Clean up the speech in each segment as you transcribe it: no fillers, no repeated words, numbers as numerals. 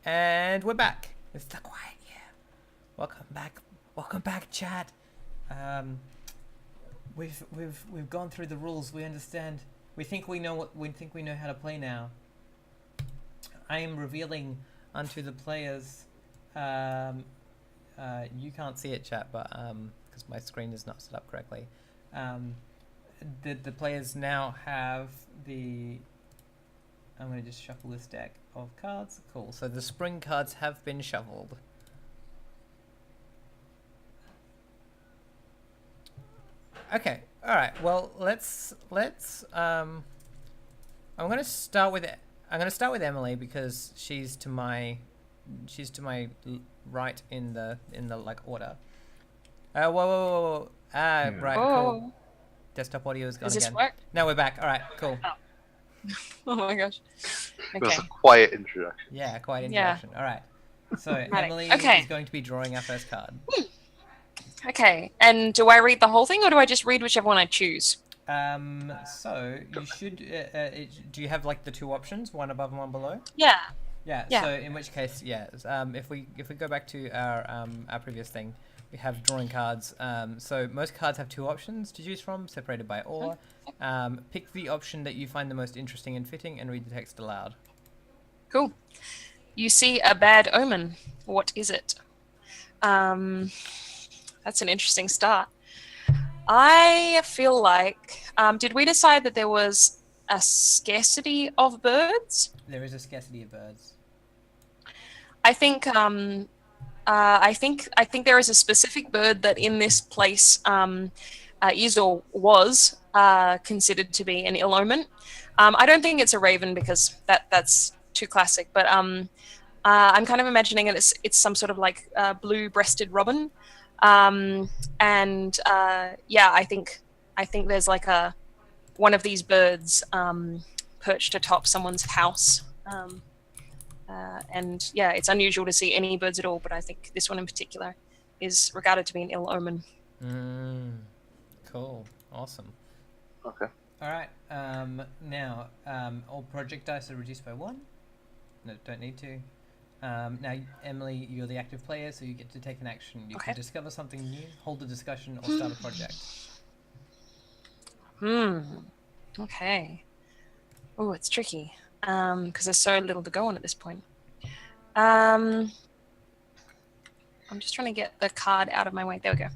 And we're back. It's the quiet year. Welcome back. Welcome back, chat. We've gone through the rules. We understand. We think we know how to play now. I am revealing unto the players. You can't see it, chat, but because my screen is not set up correctly. The players now have the. I'm going to just shuffle this deck of cards. Cool. So the spring cards have been shuffled. Okay. All right. Well, let's. I'm going to start with Emily because she's to my right in the like order. Whoa. Right. Cool. Desktop audio is gone Does this again. work? No, we're back. All right. Cool. Oh. Oh my gosh. That was Okay. a quiet introduction. Yeah, quiet introduction. All right. So Emily Okay. is going to be drawing our first card. Okay. And do I read the whole thing, or do I just read whichever one I choose? So you should. Do you have like the two options, one above and one below? Yeah. Yeah. Yeah. So in which case, yeah. If we go back to our previous thing, we have drawing cards. So most cards have two options to choose from, separated by or. Pick the option that you find the most interesting and fitting, and read the text aloud. Cool. You see a bad omen. What is it? That's an interesting start. I feel like, did we decide that there was a scarcity of birds? There is a scarcity of birds. I think there is a specific bird that in this place is or was considered to be an ill omen. I don't think it's a raven because that's too classic, but I'm kind of imagining it's some sort of like blue-breasted robin. Yeah, I think there's like one of these birds perched atop someone's house. And yeah, it's unusual to see any birds at all, but I think this one in particular is regarded to be an ill omen. Cool. Awesome. Okay. All right. Now, all project dice are reduced by 1. No, don't need to. Now, Emily, you're the active player, so you get to take an action. You can discover something new, hold a discussion, or start a project. Okay. Oh, it's tricky. Because there's so little to go on at this point. I'm just trying to get the card out of my way. There we go.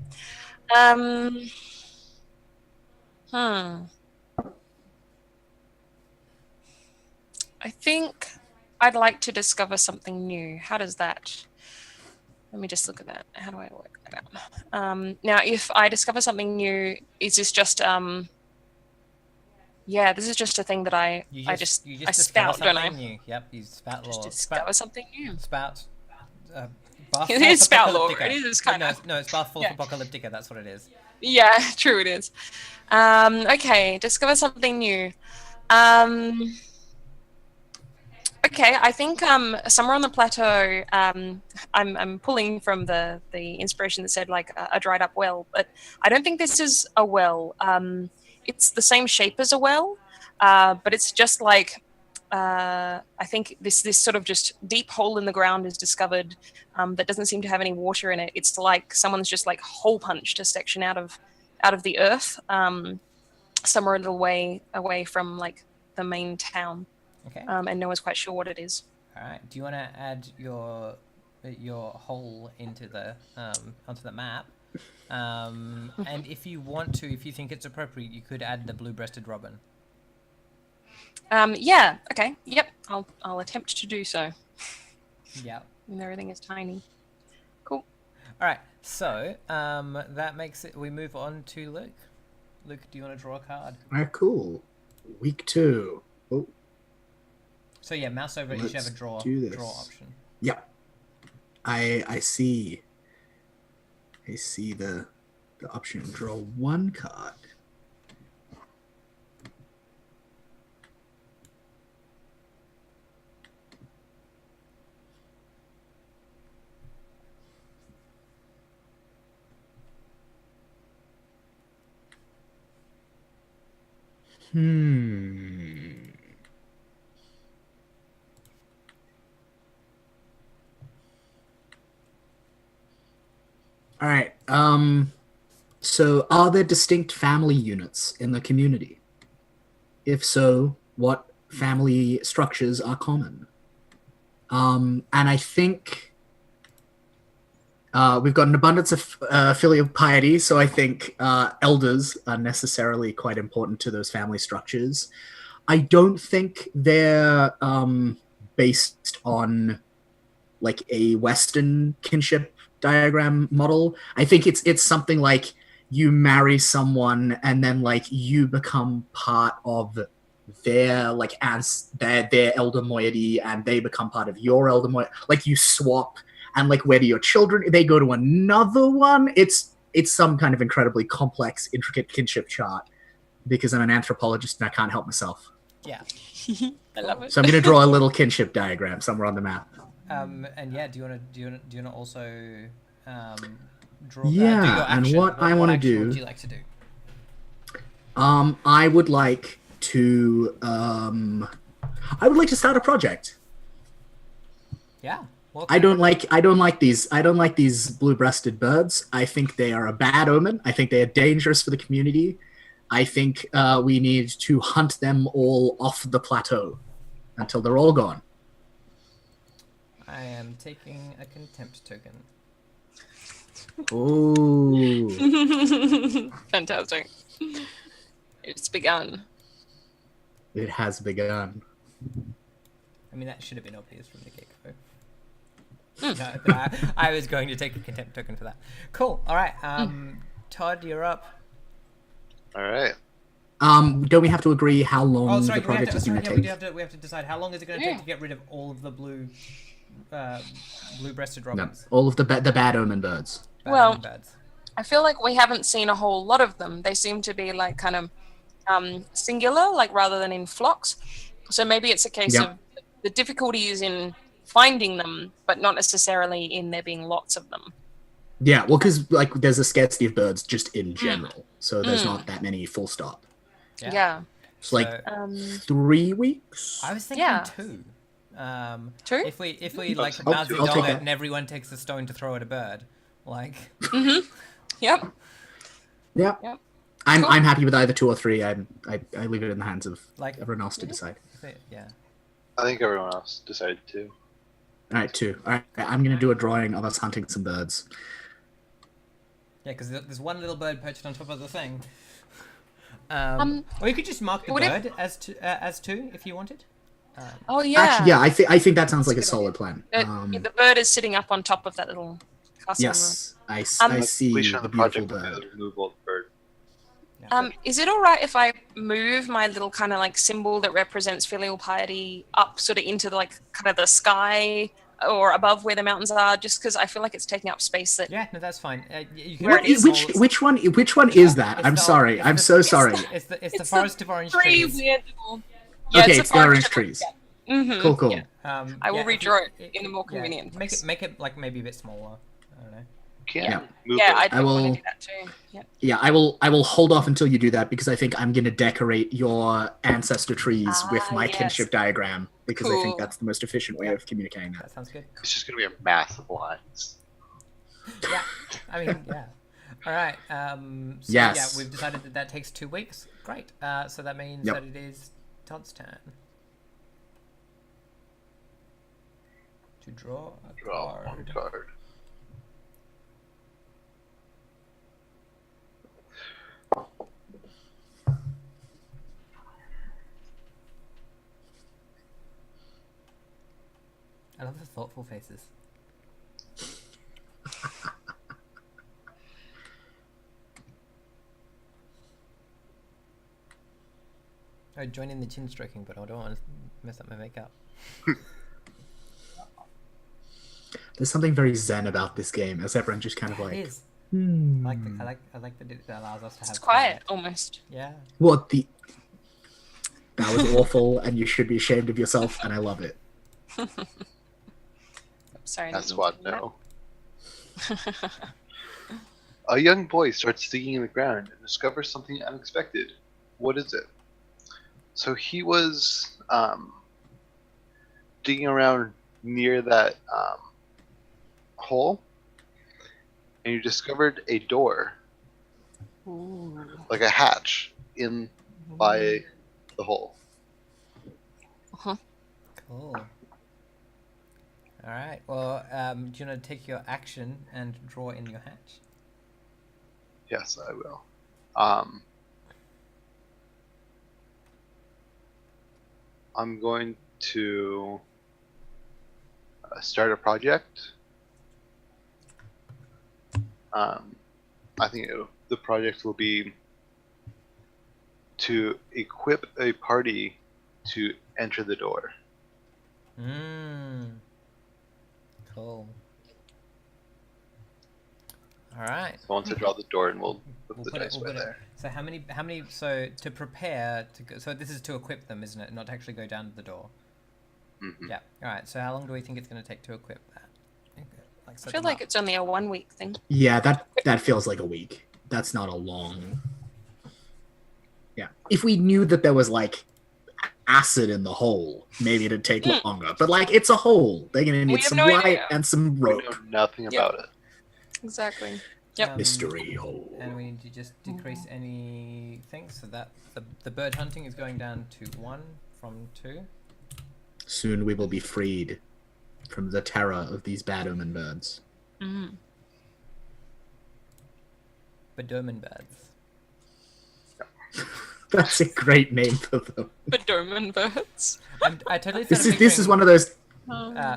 I think I'd like to discover something new. How does that? Let me just look at that. How do I work that out? Now, if I discover something new, is this just yeah, this is just a thing that I spout, don't I? New. Yep, you spout lore. Just discover something new. Spout. It is spout lore. It is kind of. No, it's Bath Force Apocalyptica. That's what it is. Yeah, true. It is. Okay, discover something new. Okay, I think somewhere on the plateau, I'm pulling from the inspiration that said like a dried up well, but I don't think this is a well. It's the same shape as a well, but it's just like I think this sort of just deep hole in the ground is discovered that doesn't seem to have any water in it. It's like someone's just like hole punched a section out of the earth, somewhere a little way away from like the main town. Okay. And no one's quite sure what it is. All right. Do you want to add your hole into the onto the map? And if you want to, if you think it's appropriate, you could add the blue-breasted robin. Yeah. Okay. Yep. I'll attempt to do so. Yeah. And everything is tiny. Cool. All right. So that makes it. We move on to Luke. Luke, do you want to draw a card? All right. Cool. Week 2. Oh. So yeah, mouse over it. You should have a draw option. Yeah. I see. I see the option. Draw 1 card. All right. So are there distinct family units in the community? If so, what family structures are common? And I think we've got an abundance of filial piety, so I think elders are necessarily quite important to those family structures. I don't think they're based on like a Western kinship diagram model. I think it's something like you marry someone and then like you become part of their like as their elder moiety and they become part of your elder moiety. Like you swap and like where do your children they go to another one. It's some kind of incredibly complex, intricate kinship chart because I'm an anthropologist and I can't help myself. Yeah. I love it. So I'm gonna draw a little kinship diagram somewhere on the map. And yeah, do you wanna also draw? Yeah, do your and action. what I wanna action do- would you like to do? I would like to start a project. Yeah. Well, I don't like these blue-breasted birds. I think they are a bad omen. I think they are dangerous for the community. I think we need to hunt them all off the plateau until they're all gone. I am taking a contempt token. Oh, Fantastic. It's begun. it has begun. I mean, that should have been obvious from the get-go. No, but I was going to take a contempt token for that. Cool. All right. Todd, you're up. All right. Don't we have to agree how long Oh, sorry. the project is going to We take? have to decide how long is it going to take to get rid of all of the blue-breasted No, robins. all of the bad omen birds. Bad Well- and bads. I feel like we haven't seen a whole lot of them. They seem to be like kind of singular, like rather than in flocks. So maybe it's a case Yeah. of the difficulty is in finding them, but not necessarily in there being lots of them. Yeah, well, because like there's a scarcity of birds just in general, so there's not that many. Full stop. Yeah. It's like So, 3 weeks. I was thinking Yeah. 2. 2? If we like I'll Mousie take Dog it that. and everyone takes a stone to throw at a bird, like Yep. Yeah. Yep. I'm Cool. I'm happy with either 2 or 3. I leave it in the hands of Like- everyone else to decide. yeah. I think everyone else decided to. All right, 2. All right, I'm gonna do a drawing of us hunting some birds. Yeah, because there's one little bird perched on top of the thing. Or you could just mark the would it- bird as 2 if you wanted. Oh yeah. Actually, yeah, I think that sounds like a That's a good solid plan. The bird is sitting up on top of that little castle. Yes, I see Completion the of the beautiful project will be bird. the removal of the bird. Is it all right if I move my little kind of like symbol that represents filial piety up sort of into the, like kind of the sky or above where the mountains are? Just because I feel like it's taking up space that. Yeah, no, that's fine. You can Where make it it is- small. Which one is that? It's I'm the- sorry. it's I'm the- so sorry. It's the It's forest of orange Tree trees. weird little. Okay, it's it's the orange trees. Mm-hmm. Cool, cool. Yeah. I will redraw it in a more convenient Make place. it like maybe a bit smaller. I don't know. Can't Yeah. move Yeah, it. I will- want to do that too. Yeah. Yeah, I will hold off until you do that because I think I'm gonna decorate your ancestor trees with my yes. kinship diagram because I think Cool. that's the most efficient way of communicating that. That sounds good. It's just gonna be a mass of lines. Yeah, I mean, yeah. All right. So Yes. yeah, we've decided that takes 2 weeks. Great. So that means Yep. that it is Todd's turn to draw a Draw one card. card. I love the thoughtful faces. I would join in the chin stroking, but I don't want to mess up my makeup. There's something very zen about this game, as everyone just kind of It like, is. I like that it allows us to have It's quiet almost. Yeah. what the? That was awful, and you should be ashamed of yourself, and I love it. Sorry. I That's didn't what mean to no. do that. A young boy starts digging in the ground and discovers something unexpected. What is it? So he was digging around near that hole, and you discovered a door, Ooh. like a hatch, in by the hole. Cool. All right. Well, do you want to take your action and draw in your hatch? Yes, I will. I'm going to start a project. I think the project will be to equip a party to enter the door. Cool. All right. So once I draw the door, and we'll put We'll the put it. dice We'll by put it. there. So how many? So to prepare to go. So this is to equip them, isn't it? Not to actually go down to the door. Mm-hmm. Yeah. All right. So how long do we think it's going to take to equip that? Like, I feel like it's only a 1 week thing. Yeah, that feels like a week. That's not a long. Yeah, if we knew that there was like acid in the hole, maybe it'd take longer. But like, it's a hole. They're gonna need have some no light idea. and some We rope. know nothing about it. Exactly. Yep. Mystery hole. And we need to just decrease anything so that the bird hunting is going down to 1 from 2. Soon we will be freed from the terror of these bad omen birds. Mm. Bedoman birds. That's a great name for them. Bedoman birds. I totally This started is one of those.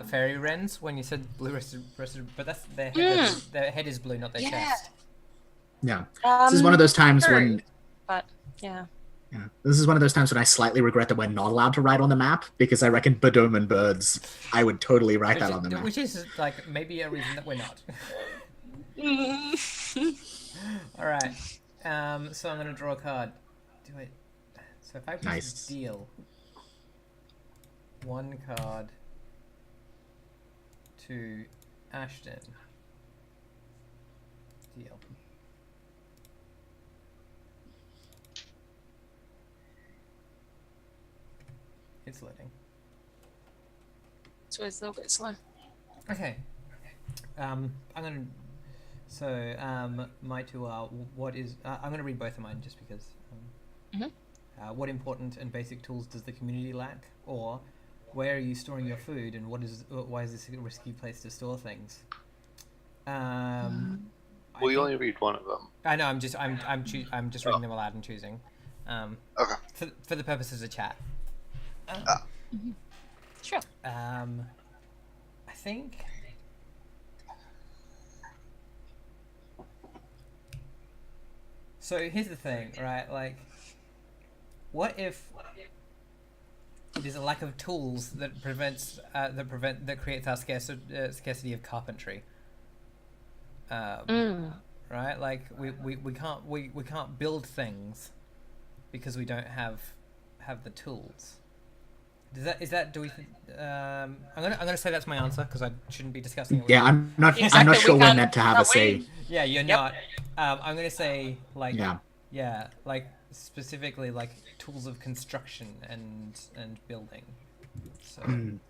fairy wrens when you said blue breasted, but that's their head. Their head is blue, not their chest. Yeah, this is one of those times true. when. But yeah. Yeah, this is one of those times when I slightly regret that we're not allowed to write on the map, because I reckon Bedoman birds, I would totally write that on the map. Which is like maybe a reason that we're not. All right. So I'm gonna draw a card. Do it. So if I press Nice. deal, 1 card to Ashton. Deal. It's loading. So it's a little bit slow. Okay. I'm gonna. So my 2 are what is. I'm gonna read both of mine just because. What important and basic tools does the community lack? Or where are you storing your food, and why is this a risky place to store things? Well, you only read one of them. I know. I'm just reading them aloud and choosing. Okay. For the purposes of chat. Sure. I think. So here's the thing, right? Like, what if it is a lack of tools that creates our scarcity of carpentry? Right? Like we can't build things because we don't have the tools. I'm gonna say that's my answer because I shouldn't be discussing it with Yeah, I'm not Exactly, sure we we're can't- meant to have a say. Yeah, you're not. I'm gonna say like Yeah. like specifically like tools of construction and building. So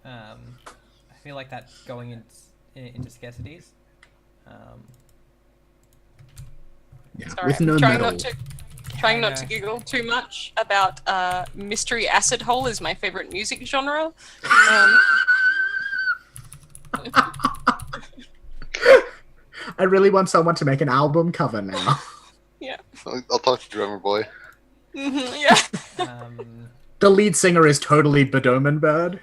I feel like that's going into scarcities. Yeah, Sorry, with no I'm trying metal. not to giggle too much about mystery acid hole is my favorite music genre. I really want someone to make an album cover now. Yeah. I'll talk to Drummer Boy. Yeah. The lead singer is totally Bedoman Bird.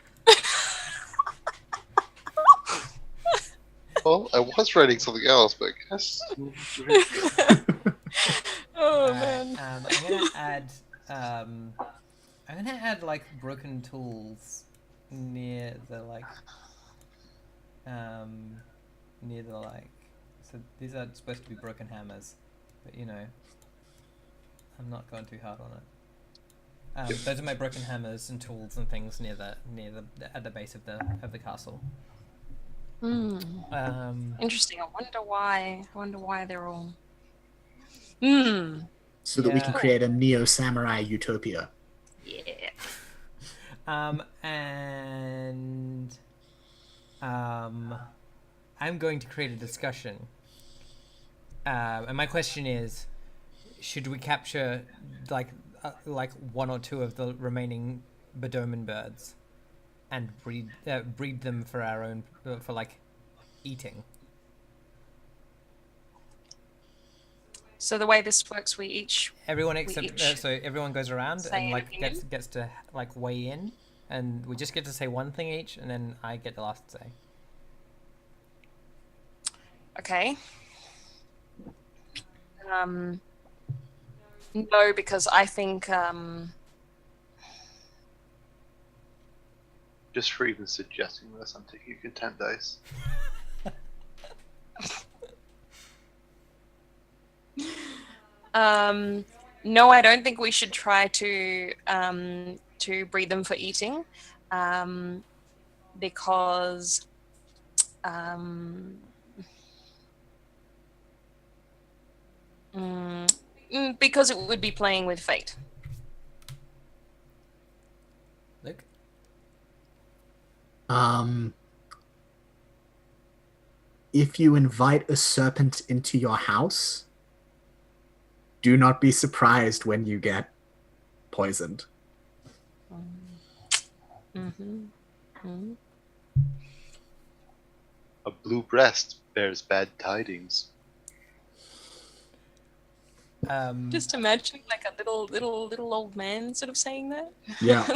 Well, I was writing something else, but I guess. Oh man. I'm gonna add like broken tools near the so these are supposed to be broken hammers, but you know, I'm not going too hard on it. Those are my broken hammers and tools and things near the at the base of the castle. Interesting. I wonder why they're all. So that we can create a neo-samurai utopia. Yeah. I'm going to create a discussion And my question is, should we capture like one or two of the remaining Bedoman birds and breed them for our own for like eating? So the way this works, Everyone except each so everyone goes around say and an like opinion? gets to like weigh in, and we just get to say one thing each, and then I get the last say. Okay. No, because I think Just for even suggesting this, I'm taking a content dice. no, I don't think we should try to breed them for eating, because because it would be playing with fate. Luke? If you invite a serpent into your house, do not be surprised when you get poisoned. A blue breast bears bad tidings. Just imagine like a little old man sort of saying that. Yeah.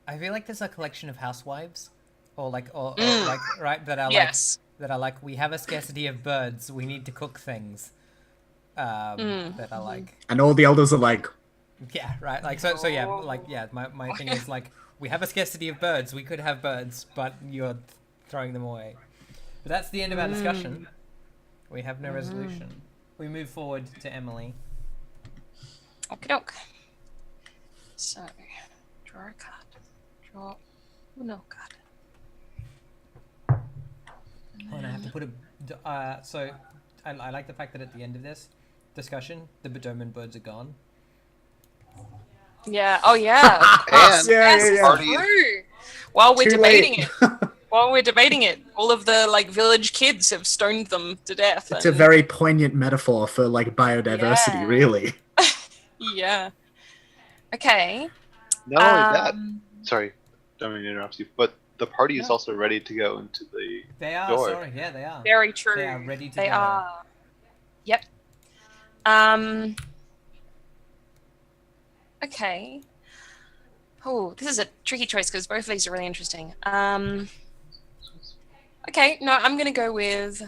I feel like there's a collection of housewives, or like right that are Yes. like we have a scarcity of birds. We need to cook things. That are like And all the elders are like, yeah, right. Like so yeah. Like yeah. My thing is like we have a scarcity of birds. We could have birds, but you're throwing them away. But that's the end of our discussion. We have no resolution. We move forward to Emily. Okie doke. So, draw a card. Draw no card. Oh, and I have to put a. So, I like the fact that at the end of this discussion, the Bedoman birds are gone. Yeah. Oh yeah. Of course. And Yes, party true. While we're Too debating late. it, all of the like village kids have stoned them to death. it's a very poignant metaphor for like biodiversity, Yeah. really. Yeah. Okay. not only that, sorry, don't mean to interrupt you, but the party is also ready to go into the They are. door. Sorry. Yeah, they are. Very true. They are ready to They go. are. Yep. Okay. Oh, this is a tricky choice because both of these are really interesting. Okay, no, I'm gonna go with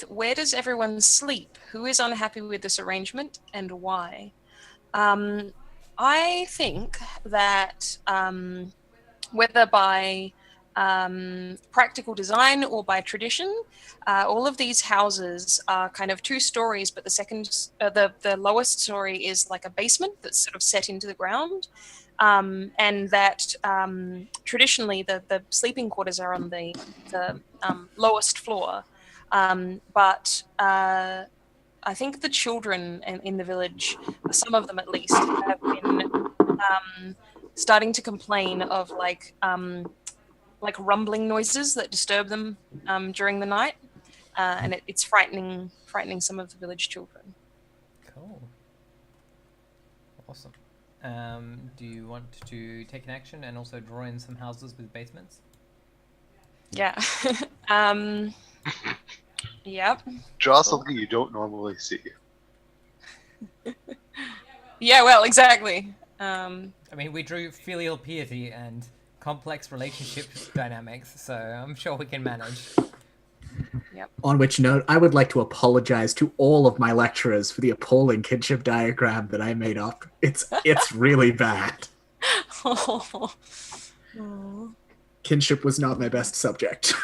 where does everyone sleep? Who is unhappy with this arrangement and why? I think that whether by practical design or by tradition, all of these houses are kind of two stories, but the lowest story is like a basement that's sort of set into the ground, and that traditionally the sleeping quarters are on the lowest floor, but I think the children in the village, some of them at least, have been starting to complain of like rumbling noises that disturb them during the night, and it's frightening some of the village children. Cool. Awesome. Do you want to take an action and also draw in some houses with basements? Yeah. Yep. Draw something you don't normally see. Yeah. Well, exactly. I mean, we drew filial piety and complex relationship dynamics, so I'm sure we can manage. Yep. On which note, I would like to apologize to all of my lecturers for the appalling kinship diagram that I made up. It's really bad. Oh. Kinship was not my best subject.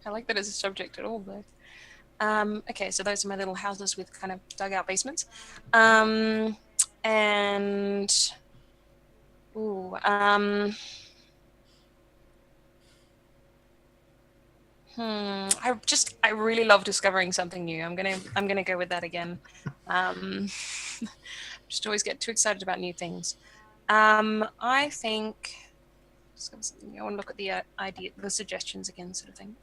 I like that as a subject at all, though. Okay, so those are my little houses with kind of dugout basements. And ooh, I really love discovering something new. I'm gonna go with that again. Just always get too excited about new things. I think. I want to look at the the suggestions again, sort of thing.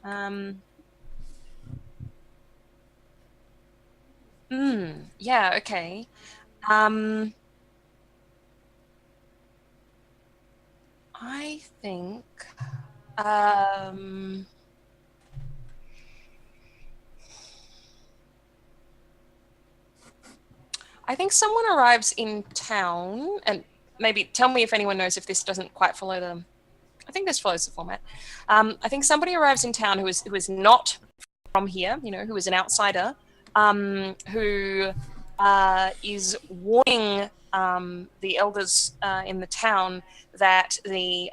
Yeah. Okay. I think. I think someone arrives in town, and maybe tell me if anyone knows if this doesn't quite follow the. I think this follows the format. I think somebody arrives in town who is not from here, who is an outsider, who is warning the elders in the town that the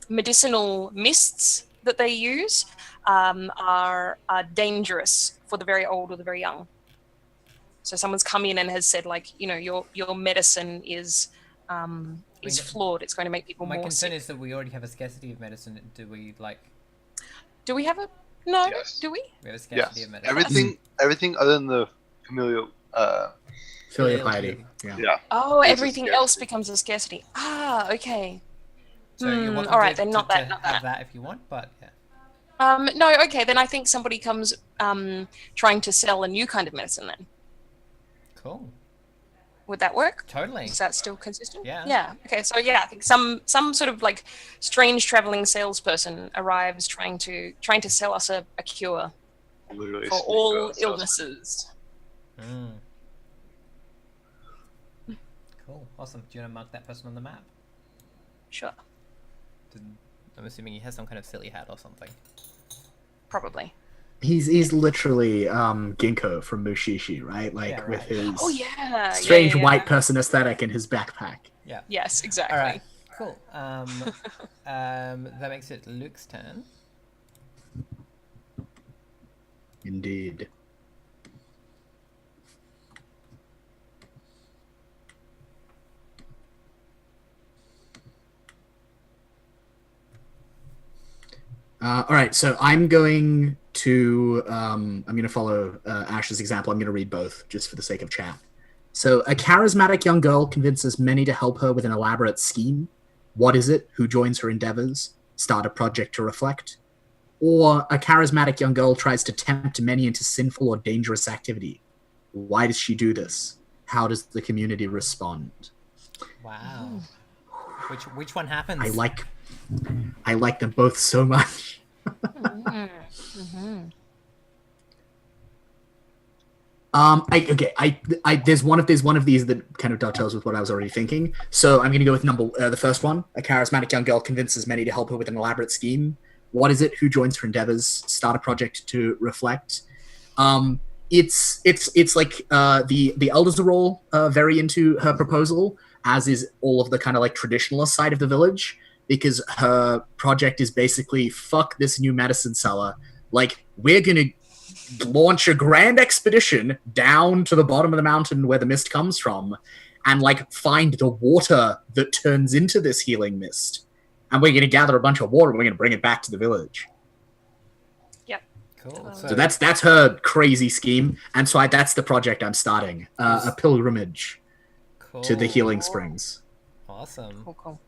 medicinal mists that they use are dangerous for the very old or the very young. So someone's come in and has said, like, your medicine is flawed. It's going to make people My more concern sick. is that we already have a scarcity of medicine. Do we Do we have a no? Yes. Do we? We have a scarcity Yes. of medicine. Everything other than the familial. Filial piety. Yeah. Yeah. Oh, It's a everything else scarcity. becomes a scarcity. Ah, okay. So you're welcome all right, to, then not to that, not have that. that if you want, but yeah. No, okay, then I think somebody comes trying to sell a new kind of medicine then. Cool. Would that work? Totally. Is that still consistent? Yeah. Yeah. Okay. So yeah, I think some sort of like strange traveling salesperson arrives trying to sell us a cure Literally. for sneak all out salesman. illnesses. Cool. Awesome. Do you want to mark that person on the map? Sure. I'm assuming he has some kind of silly hat or something. Probably. He's literally Ginkgo from Mushishi, right? Like Yeah, right. with his Oh yeah. strange yeah. white person aesthetic in his backpack. Yeah. Yes, exactly. All right. Cool. That makes it Luke's turn. Indeed. All right, so I'm going to follow Ash's example. I'm going to read both just for the sake of chat. So, a charismatic young girl convinces many to help her with an elaborate scheme. What is it? Who joins her endeavors? Start a project to reflect? Or a charismatic young girl tries to tempt many into sinful or dangerous activity. Why does she do this? How does the community respond? Wow. Which one happens? I like them both so much. There's one of these that kind of dovetails with what I was already thinking. So I'm going to go with the first one. A charismatic young girl convinces many to help her with an elaborate scheme. What is it? Who joins her endeavors? Start a project to reflect. It's like the elders are all very into her proposal, as is all of the kind of like traditionalist side of the village, because her project is basically, fuck this new medicine seller. Like, we're gonna launch a grand expedition down to the bottom of the mountain where the mist comes from, and like find the water that turns into this healing mist. And we're gonna gather a bunch of water and we're gonna bring it back to the village. Yep. Cool. So that's her crazy scheme, and so that's the project I'm starting. A pilgrimage to the healing springs. Awesome. Cool.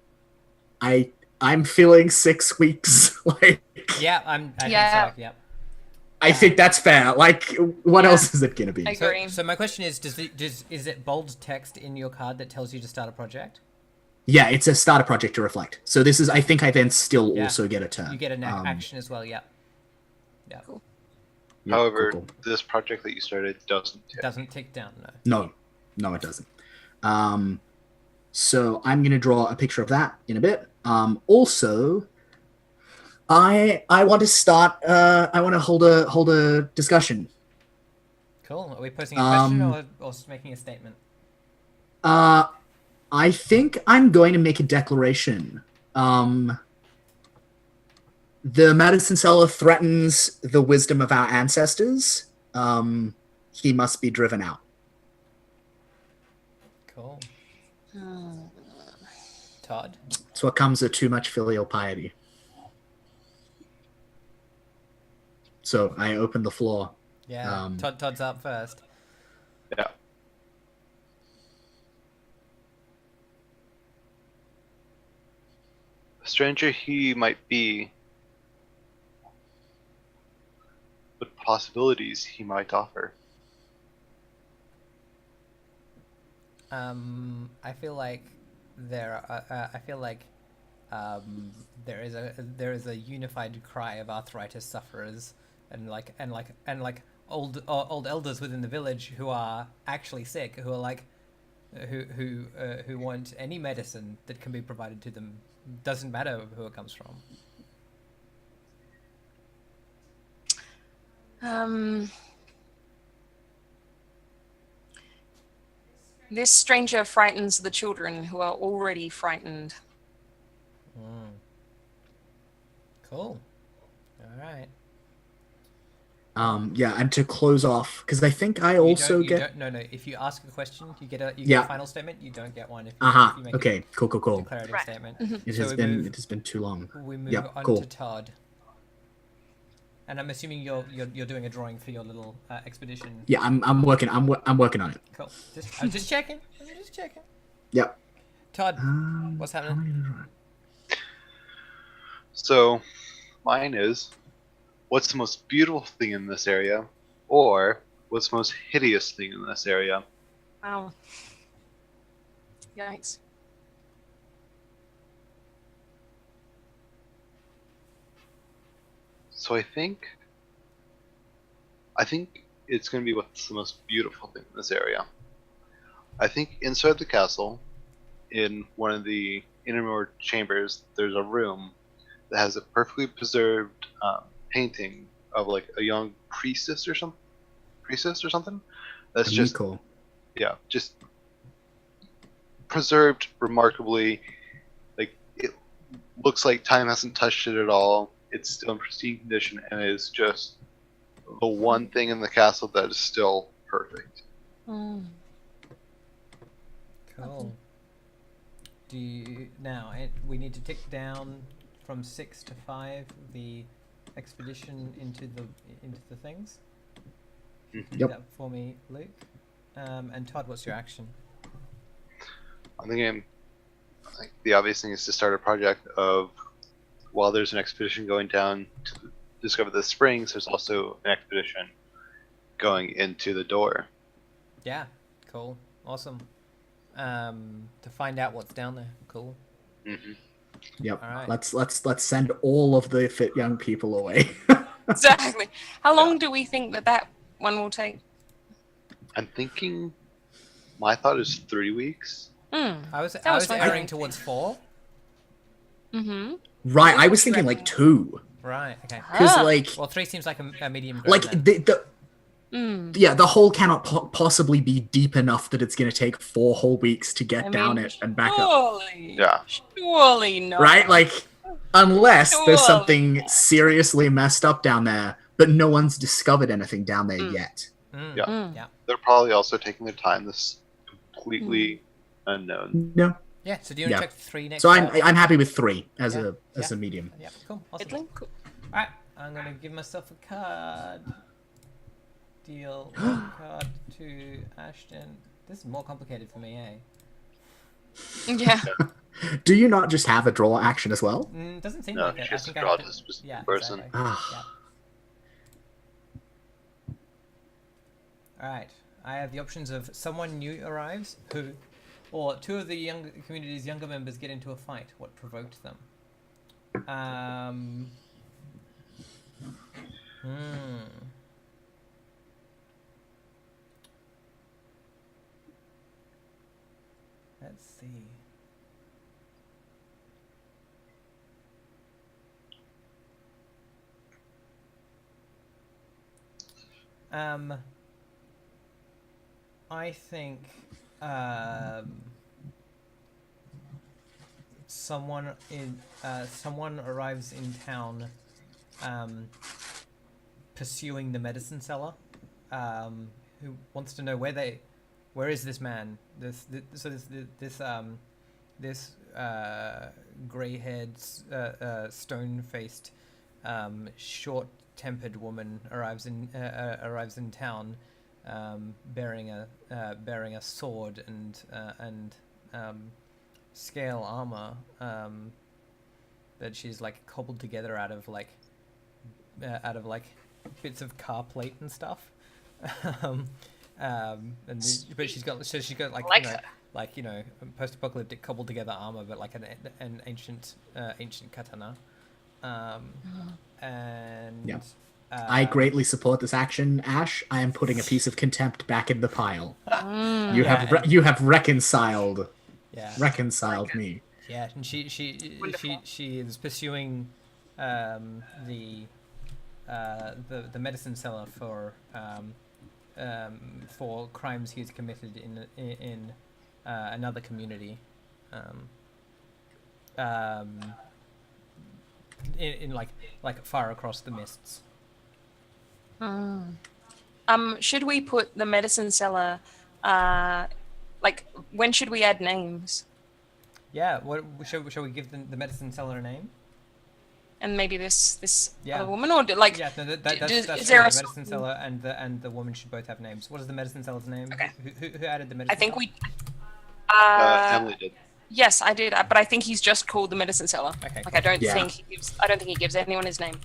I'm feeling 6 weeks. Like, Yeah, I think so. Yep. I think that's fair. Like, what else is it gonna be? I agree. So my question is, is it bold text in your card that tells you to start a project? Yeah, it's a starter project to reflect. So this is, I think I then still Yeah. also get a turn. You get an action as well. Yeah. Yeah. Cool. Yeah, However, cool. this project that you started doesn't. It doesn't tick down. No. No, it doesn't. So I'm going to draw a picture of that in a bit. Also, I want to start. I want to hold a discussion. Cool. Are we posing a question or just making a statement? I think I'm going to make a declaration. The medicine seller threatens the wisdom of our ancestors. He must be driven out. Cool. Todd? That's what comes of too much filial piety. So I open the floor. Yeah. Todd's up first. Yeah. stranger he might be, what possibilities he might offer. I feel like there is a unified cry of arthritis sufferers and old elders within the village who are actually sick, who are like who want any medicine that can be provided to them. Doesn't matter who it comes from. This stranger frightens the children who are already frightened. Cool. All right. Yeah, and to close off, because I think I also get. No. If you ask a question, you get a Yeah. final statement. You don't get one if Uh-huh. if you make Okay. Cool. a declarative Right. statement. It So has been too long. We move Yep, on cool. to Todd. And I'm assuming you're doing a drawing for your little expedition. Yeah, I'm working on it. Cool. I'm just checking. Yep. Todd, what's happening? So, mine is, what's the most beautiful thing in this area, or what's the most hideous thing in this area? Wow. Yikes. So I think it's going to be what's the most beautiful thing in this area. I think inside the castle, in one of the innermost chambers, there's a room that has a perfectly preserved painting of like a young priestess or something. That's That'd be just cool. just preserved remarkably. Like, it looks like time hasn't touched it at all. It's still in pristine condition, and it is just the one thing in the castle that is still perfect. Mm. Cool. We need to tick down from 6 to 5 the expedition into the things. Do Yep. that for me, Luke. And Todd, what's your action? I think the obvious thing is to start a project of, while there's an expedition going down to discover the springs, there's also an expedition going into the door. Yeah. Cool. Awesome. To find out what's down there. Cool. Mm-hmm. Yep. All right. Let's send all of the fit young people away. Exactly. How long do we think that one will take? I'm thinking, my thought is 3 weeks. Mm. I was fine. erring towards 4. Mm-hmm. Right. I was thinking like 2. Right. Okay. Because Ah. like Well, 3 seems like a medium. like ground then. the hole cannot possibly be deep enough that it's going to take 4 whole weeks to get down it and back up. Surely. Yeah. Surely not. Right? Like, unless there's Surely something not. seriously messed up down there, but no one's discovered anything down there yet. Yeah. Mm. Yeah. They're probably also taking their time. This is completely unknown. No. Yeah. So do you want Yeah. to check 3 next? So I'm happy with 3 as Yeah, a medium. Yeah. Cool. Awesome. Fiddling? Cool. All right. I'm gonna give myself a card. Deal 1 card to Ashton. This is more complicated for me, eh? Yeah. Do you not just have a draw action as well? Doesn't seem No, like it. she has to I draw have to a specific yeah, person. Exactly. Ah. Yeah. All right. I have the options of someone new arrives, or 2 of the community's younger members get into a fight. What provoked them? Let's see. I think someone arrives in town pursuing the medicine seller, who wants to know where is this man, this gray-haired, stone-faced, short-tempered woman arrives in town, bearing a sword and scale armor, that she's like cobbled together out of like bits of car plate and stuff. But she's got like Like you know her. like you know post-apocalyptic cobbled together armor, but like an ancient katana. And Yeah. I um, greatly support this action, Ash. I am putting a piece of contempt back in the pile. You Yeah, have you have reconciled yeah. me. Yeah, and Wonderful. she is pursuing the medicine seller for crimes he's committed in another community, in like far across the mists. Should we put the medicine seller? Like, when should we add names? Yeah, what shall we give the medicine seller a name? And maybe this Yeah. other woman, or like, Yeah, no, that's is true. there The a medicine seller and the woman should both have names. What is the medicine seller's name? Okay. Who added the medicine? I think seller? we. Emily did. Yes, I did, but I think he's just called the medicine seller. Okay. Like, I don't Yeah. think he gives anyone his name.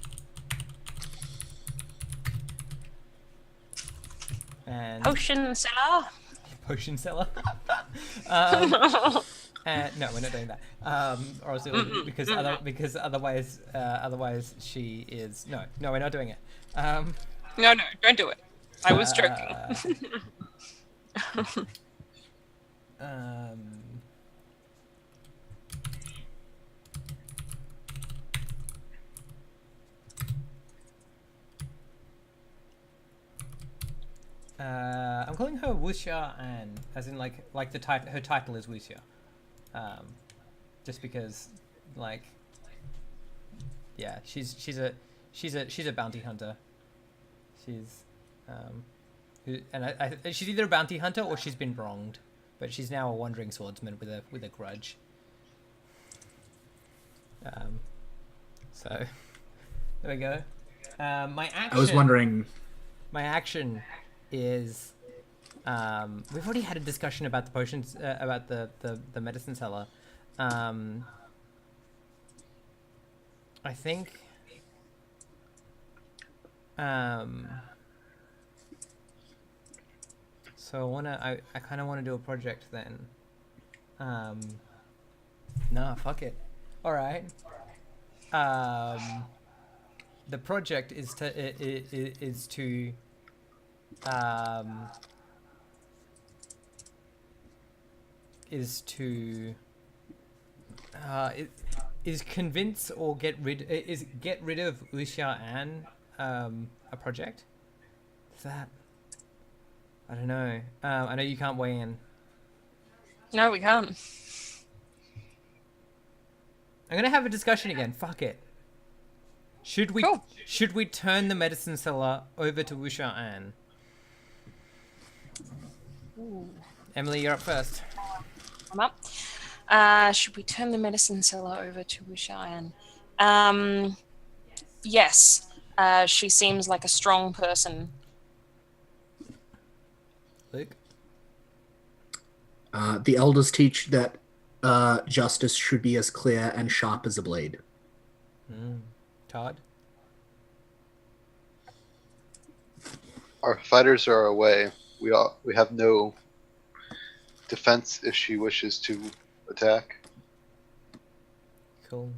And Potion seller. potion seller. No, we're not doing that. Or else it would, because otherwise she is no, we're not doing it. No, don't do it. I was joking. I'm calling her Wuxia An, as in like the title. Her title is Wuxia, just because, like, yeah, she's a bounty hunter. She's she's either a bounty hunter or she's been wronged, but she's now a wandering swordsman with a grudge. So there we go. My action. I was wondering. My action is we've already had a discussion about the potions, about the medicine seller. I think so I kind of want to do a project then. Nah, fuck it. All right. The project is to convince or get rid of Wuxia An a project? Is that, I don't know. I know you can't weigh in. No, we can't. I'm gonna have a discussion again. Fuck it. Should we turn the medicine seller over to Wuxia An? Ooh. Emily, you're up first. I'm up. Should we turn the medicine seller over to Wuxian? Yes. She seems like a strong person. Luke? The elders teach that justice should be as clear and sharp as a blade. Todd? Our fighters are away. We have no defense if she wishes to attack. Cool.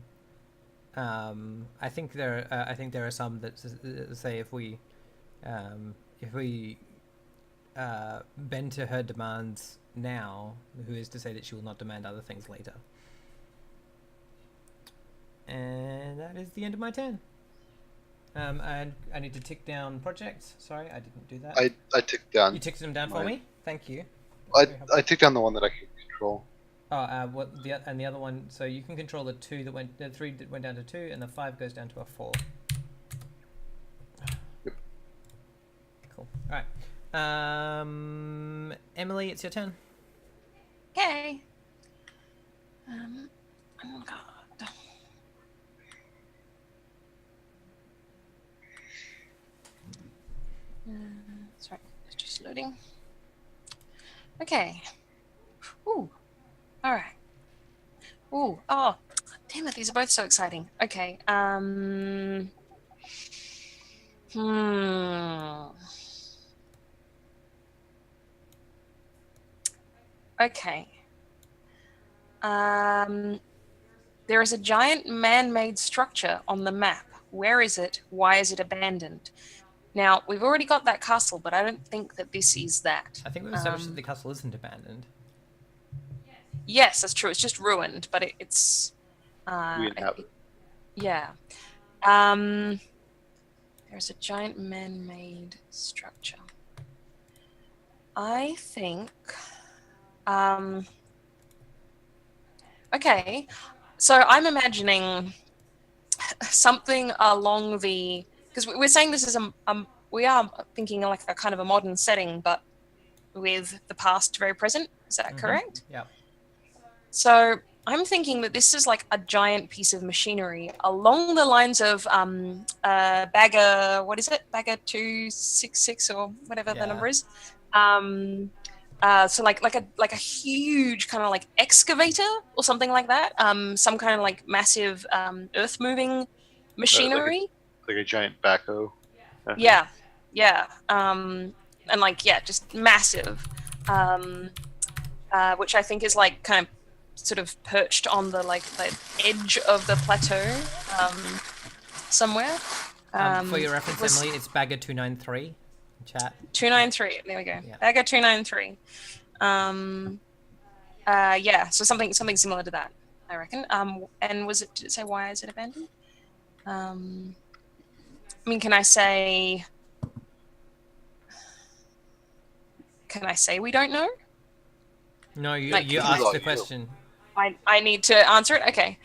I think there are some that say if we bend to her demands now, who is to say that she will not demand other things later? And that is the end of my turn. And I need to tick down projects. Sorry, I didn't do that. I ticked down. You ticked them down for me? Thank you. I ticked down the one that I can control. Oh, the other one? So you can control the 3 that went down to 2, and the 5 goes down to a 4. Yep. Cool. All right. Emily, it's your turn. Okay. Oh God. Sorry, it's just loading. Okay. Ooh. All right. Ooh. Oh, Damn it, these are both so exciting. Okay. Okay. There is a giant man-made structure on the map. Where is it? Why is it abandoned? Now, we've already got that castle, but I don't think that this is that. I think we've established that the castle isn't abandoned. Yes, that's true. It's just ruined, but it's... We inhabit. Yeah. There's a giant man-made structure. I think... okay, so I'm imagining something along the... Because we're saying this is we are thinking like a kind of a modern setting, but with the past very present. Is that correct? Yeah. So I'm thinking that this is like a giant piece of machinery along the lines of Bagger, what is it? Bagger 266 or whatever the number is. So like a huge kind of like excavator or something like that. Some kind of like massive earth moving machinery. Like a giant backhoe. Yeah. And like just massive. Which I think is like kind of sort of perched on the like the edge of the plateau somewhere. For your reference, Emily, it's Bagger 293. Chat. 293. There we go. Yeah. Bagger 293. So something similar to that, I reckon. And did it say why is it abandoned? I mean, can I say we don't know? No, you Like, asked the question. I need to answer it? Okay.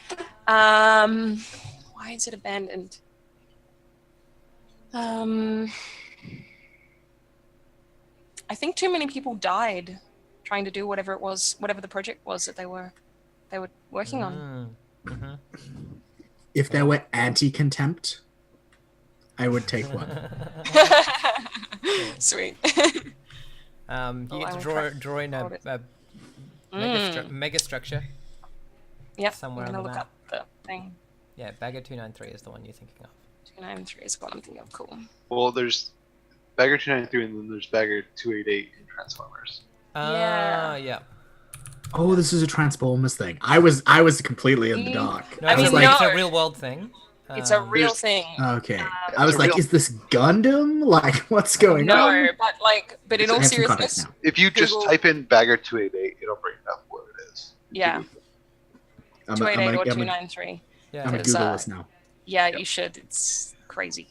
Why is it abandoned? I think too many people died trying to do whatever the project was that they were working on. Mm-hmm. If there were anti-contempt, I would take one. Sweet. You get to draw in a mega structure. Yep. Somewhere I'm on gonna the look map. up the thing. Yeah, Bagger 293 is the one you're thinking of. 293 is what I'm thinking of. Cool. Well, there's Bagger 293 and then there's Bagger 288 in Transformers. Yeah. Oh, this is a Transformers thing. I was completely in the dark. No, I was it's, like, it's a real world thing. It's a real thing. Okay. I was like, is this Gundam? Like, what's going on? No, but in all I have some context seriousness, now. If you just Google- type in Bagger 288, it'll bring up what it is. yeah, I'm 288 or gonna 293. Yeah. Google Because, this now. Yeah, Yep. you should. It's crazy.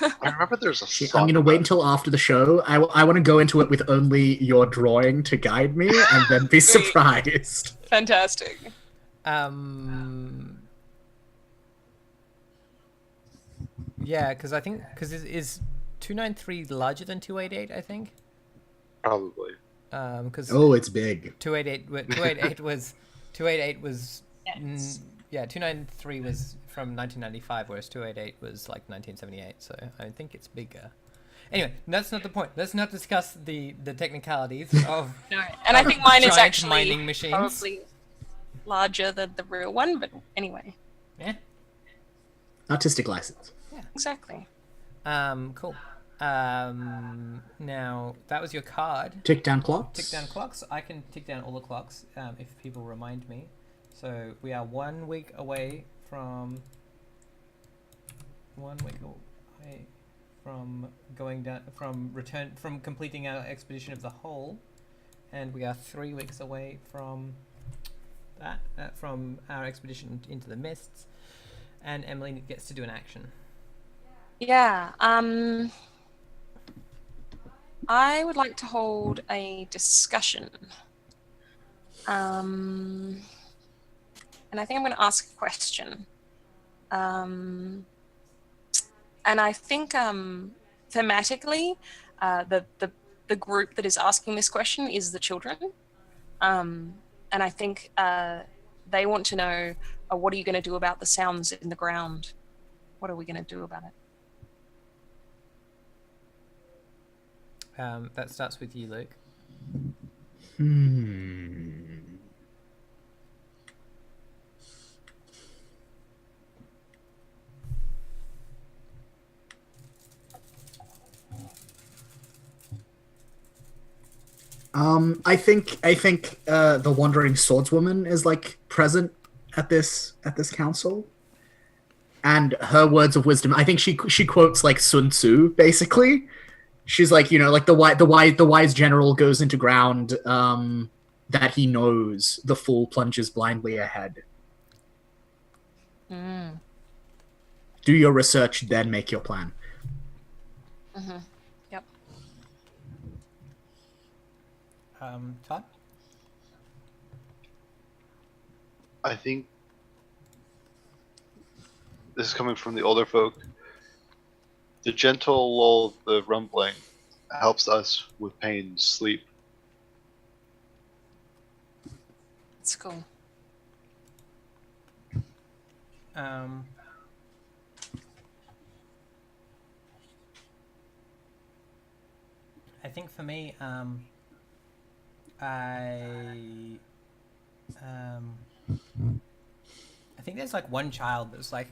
I remember there's a Shit, song I'm gonna wait until after the show. I want to go into it with only your drawing to guide me, and then be Sweet. surprised. Fantastic. Yeah, because is 293 larger than 288? I think. Probably. Because Oh, it's big. 288 was 288 was Yes. 293 was from 1995, whereas 288 was like 1978. So I think it's bigger. Anyway, that's not the point. Let's not discuss the technicalities of No, and I think mine is giant actually mining machines. probably larger than the real one, but anyway, Yeah. Artistic license. exactly. Cool. Now that was your card. Tick down clocks. Tick down clocks. I can tick down all the clocks if people remind me. So we are 1 week away from going down from completing our expedition of the whole, and we are 3 weeks away from that from our expedition into the mists, and Emily gets to do an action. Yeah. I would like to hold a discussion. And I think I'm going to ask a question. And I think thematically, the group that is asking this question is the children. And I think they want to know, what are you going to do about the sounds in the ground? What are we going to do about it? That starts with you, Luke. I think the wandering swordswoman is like present at this council, and her words of wisdom. I think she quotes like Sun Tzu basically. She's like, like the wise general goes into ground that he knows, the fool plunges blindly ahead. Mm. Do your research, then make your plan. Mm-hmm. Yep. Todd? I think this is coming from the older folk. The gentle lull of the rumbling helps us with pain sleep. That's cool. I think for me, I think there's like one child that's like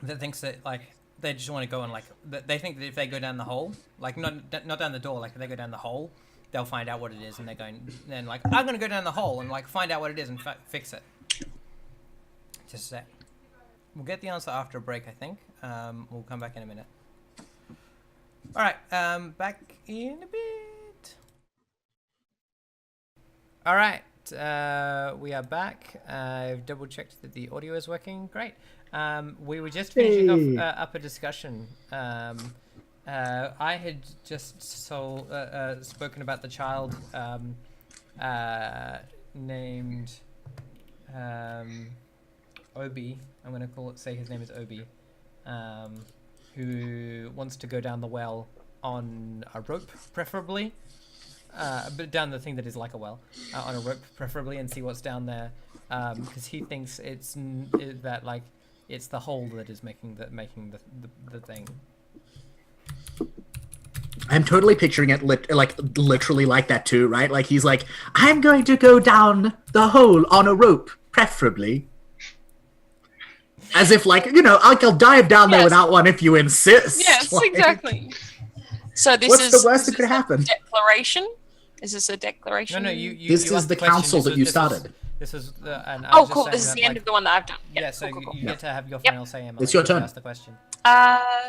that thinks that like they just want to go and like they think that if they go down the hole, like not down the door, like if they go down the hole, they'll find out what it is, and they're going then like I'm gonna go down the hole and like find out what it is and fix it. Just a sec. We'll get the answer after a break, I think. We'll come back in a minute. All right, back in a bit. All right, we are back. I've double checked that the audio is working. Great. We were just finishing off up a discussion. I had just spoken about the child named Obi. I'm going to say his name is Obi, who wants to go down the well on a rope, preferably. But down the thing that is like a well, on a rope, preferably, and see what's down there, because he thinks it's the hole that is making the thing. I'm totally picturing it literally like that too, right? Like he's like, I'm going to go down the hole on a rope, preferably. As if I'll dive down there without one if you insist. Yes, exactly. So this what's the worst that could happen? Declaration? Is this a declaration? No, you. This is the council that you started. This is the. And oh, cool. This is the end of the one that I've done. Yeah, so cool. you get to have your final say, Emily. It's your turn. Ask the question. I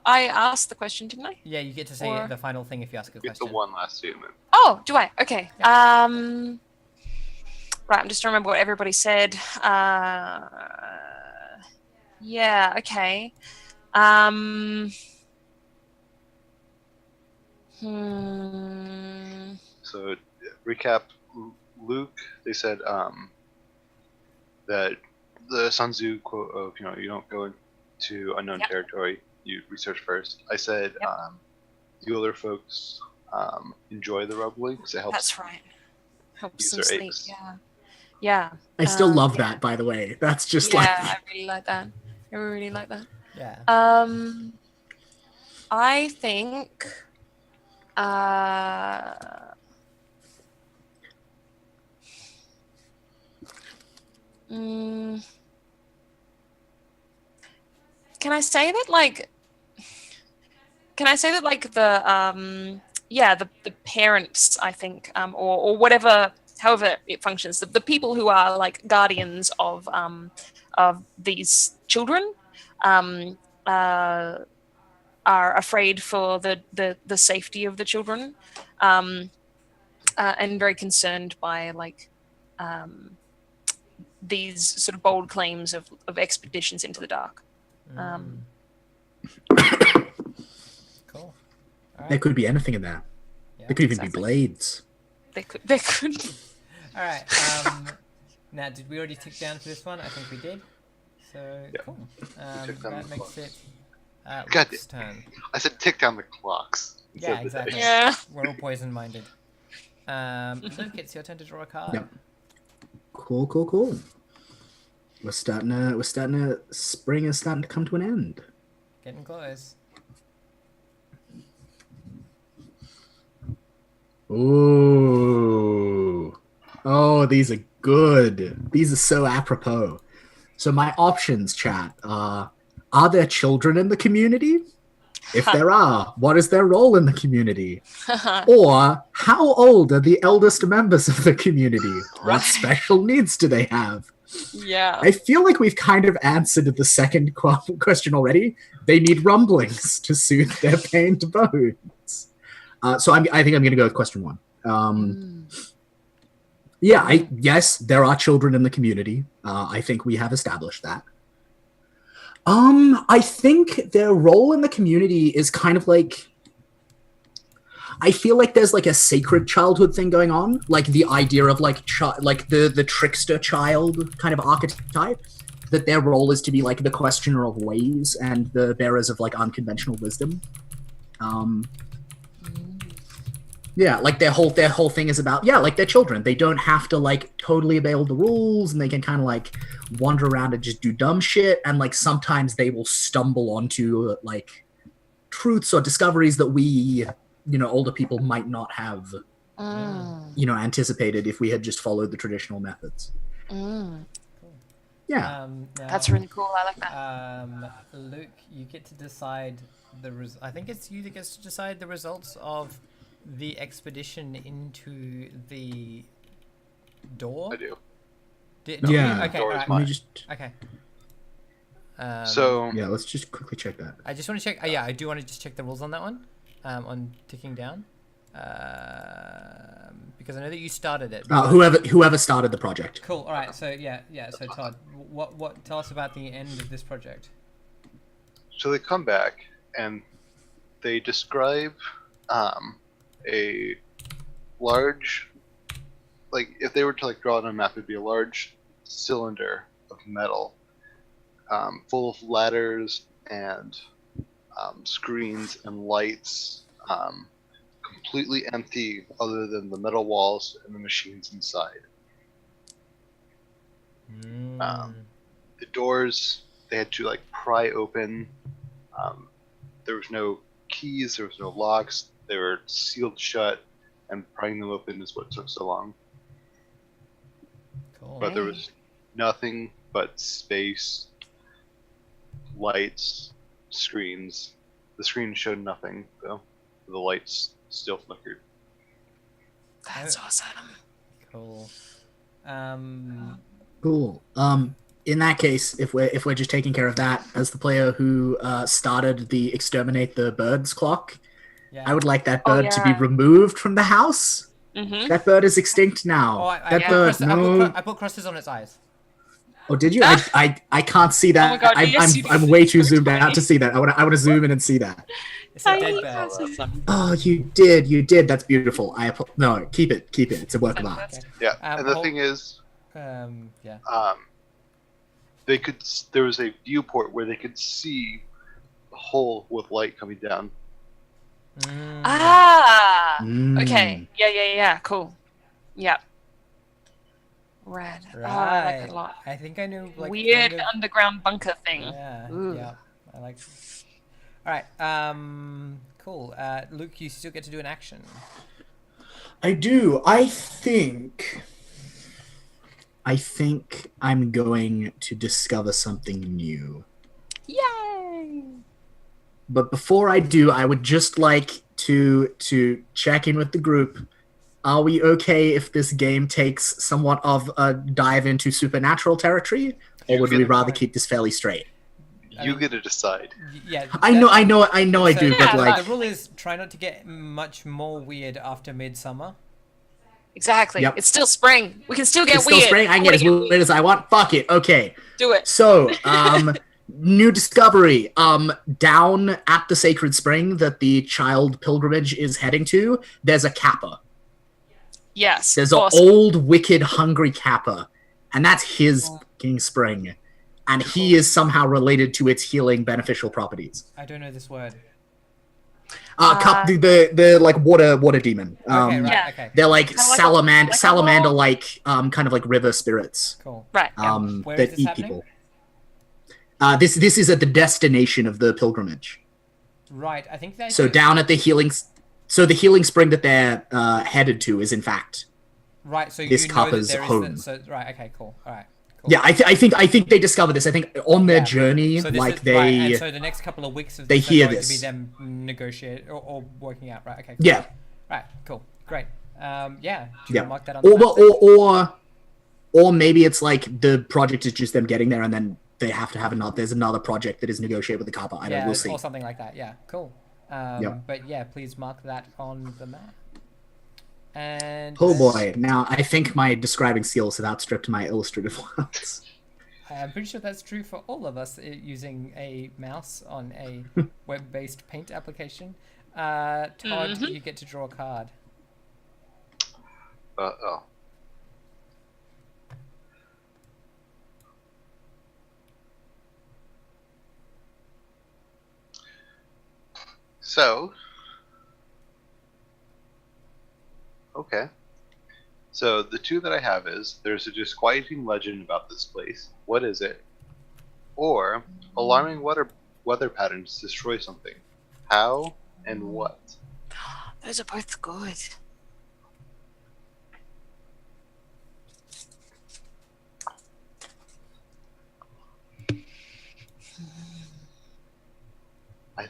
asked the question, didn't I? Yeah, you get to say the final thing if you ask a question. Get the one last statement. Oh, do I? Okay. Yeah. Right, I'm just trying to remember what everybody said. Yeah, okay. So, recap. Luke, they said that the Sun Tzu quote of you don't go into unknown territory, you research first. I said the older folks enjoy the rumbling because it helps. That's right. Helps them their sleep. aches. Yeah. I still love that, by the way. That's just I really like that. I really like that. Yeah. I think. Can I say that the parents, I think, or whatever, however it functions, the people who are like guardians of these children are afraid for the safety of the children, and very concerned by these sort of bold claims of expeditions into the dark. Cool. Right. There could be anything in there. Yeah, there could even be blades. They could. All right. Now, did we already tick down for this one? I think we did. So cool. That makes it Luke's turn. I said tick down the clocks. Yeah, exactly. Yeah. We're all poison-minded. Luke, it's your turn to draw a card. Yep. Cool. We're starting to spring is starting to come to an end. Getting close. Ooh. Oh, these are good. These are so apropos. So my options, chat, are there children in the community? If there are, what is their role in the community? Or how old are the eldest members of the community? What Right. special needs do they have? Yeah. I feel like we've kind of answered the second question already. They need rumblings to soothe their pained bones. So I think I'm going to go with question 1. Yes, there are children in the community. I think we have established that. I think their role in the community is kind of like, I feel like there's like a sacred childhood thing going on, like the idea of like like the trickster child kind of archetype, that their role is to be like the questioner of ways and the bearers of like unconventional wisdom. Yeah, like their whole thing is about, like they're children. They don't have to like totally obey all the rules, and they can kind of like wander around and just do dumb shit. And like sometimes they will stumble onto like truths or discoveries that we, older people might not have, anticipated if we had just followed the traditional methods. Yeah, That's really cool. I like that. Luke, you get to decide I think it's you that gets to decide the results of the expedition into the door. I do. Yeah. Okay. Door is Right. mine. Okay. So yeah, let's just quickly check that. I just want to check. Yeah, I do want to just check the rules on that one. On ticking down. Because I know that you started it. Whoever started the project. Cool. All right. So yeah. So Todd, what? Tell us about the end of this project. So they come back and they describe a large, like if they were to like draw it on a map, it'd be a large cylinder of metal, full of ladders and screens and lights, completely empty other than the metal walls and the machines inside. The doors they had to like pry open. There was no keys, there was no locks. They were sealed shut, and prying them open is what took so long. Cool. But there was nothing but space, lights, screens. The screens showed nothing, though. The lights still flickered. That's awesome. Cool. Cool. In that case, if we're just taking care of that, as the player who started the exterminate the birds clock, I would like that bird to be removed from the house. Mm-hmm. That bird is extinct now. Oh, I put crosses on its eyes. Oh, did you? I can't see that. Oh my God, yes, you I'm did. way too zoomed out to see that. I want to zoom in and see that. It's a dead bird. Oh, you did. That's beautiful. No, keep it. It's a work of art. Fantastic. Yeah, and the thing is, they could. There was a viewport where they could see the hole with light coming down. Okay. Yeah. Cool. Yeah. Rad. Right. Oh, I like that a lot. I think I knew like Weird kind of- underground bunker thing. Yeah. Ooh. Yeah. I like. All right. Cool. Luke, you still get to do an action. I do. I think I'm going to discover something new. Yay! But before I do, I would just like to check in with the group. Are we okay if this game takes somewhat of a dive into supernatural territory, or would we rather keep this fairly straight? You get to decide. Yeah. I know I do, So, but like, the rule is try not to get much more weird after midsummer. Exactly. Yep. It's still spring. We can still get it's weird. still spring. I can get as weird as I want. Fuck it. Okay. Do it. So, new discovery. Down at the sacred spring that the child pilgrimage is heading to, there's a kappa. Yes. There's awesome. an old, wicked, hungry kappa, and that's his fucking spring, and he is somehow related to its healing, beneficial properties. I don't know this word. The like water demon. Okay. Right. yeah. Okay. They're like Kinda like salamander like kind of like river spirits. Cool. Right. Where is That this eat happening? people. This is at the destination of the pilgrimage. Right. I think that. So down at the healing. So the healing spring that they're headed to is in fact Right. So this you know that kappa's there is home. right. Okay. Cool. All right. Cool. Yeah, I think they discover this. I think on their Yeah. journey, So this like is, they, right, and so the next couple of weeks of they this are hear going this. to be them negotiate or working out, right? Okay. Cool. yeah, Right. Cool. Great. Yeah. Do you yeah. want to mark that on the Or, map? or maybe it's like the project is just them getting there, and then they have to have another. There's another project that is negotiated with the Kappa. I don't. We'll see. Or something like that. Yeah. Cool. Yep. But yeah, please mark that on the map. And Oh then- boy! Now I think my describing skills have outstripped my illustrative ones. I'm pretty sure that's true for all of us using a mouse on a web-based paint application. Todd, you get to draw a card. Oh. So, okay. So the two that I have is there's a disquieting legend about this place. What is it? Or alarming weather patterns destroy something. How and what? Those are both good. I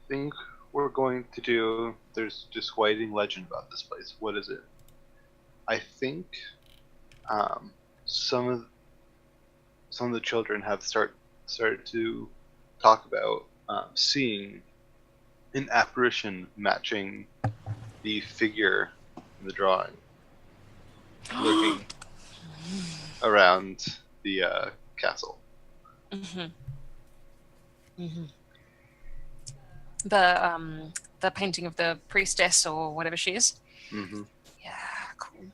think we're going to do. There's disquieting legend about this place. What is it? I think some of the children have started to talk about seeing an apparition matching the figure in the drawing, looking around the castle. The painting of the priestess or whatever she is. Mm-hmm. Yeah, cool.